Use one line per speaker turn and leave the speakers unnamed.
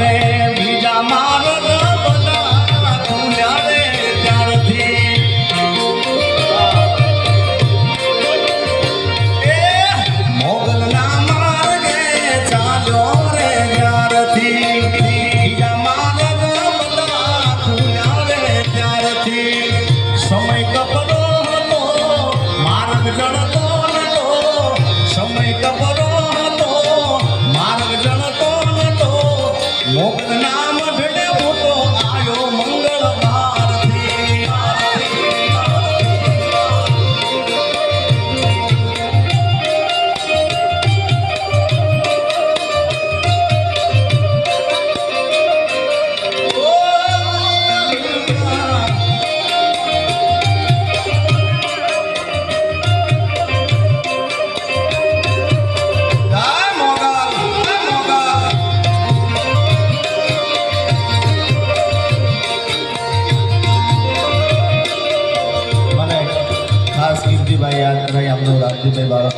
અને બીજા માર્ગ બધા ખુલ્યા રે ત્યારથી મોગલના માર્ગે ચાલ્યો રે ત્યારથી બીજા માર્ગ બધા ખુલ્યા રે ત્યારથી સમય કપડો હતો માર્ગ જડતો નતો સમય કપડો હતો માર્ગ જડતો નતો મોગલ નામ ભેડે મોટો આયો મંગળ ભારતી ખાસ કીર્તિભાઈ યાદ કરાય આપણું રાજ્યભાઈ બાળક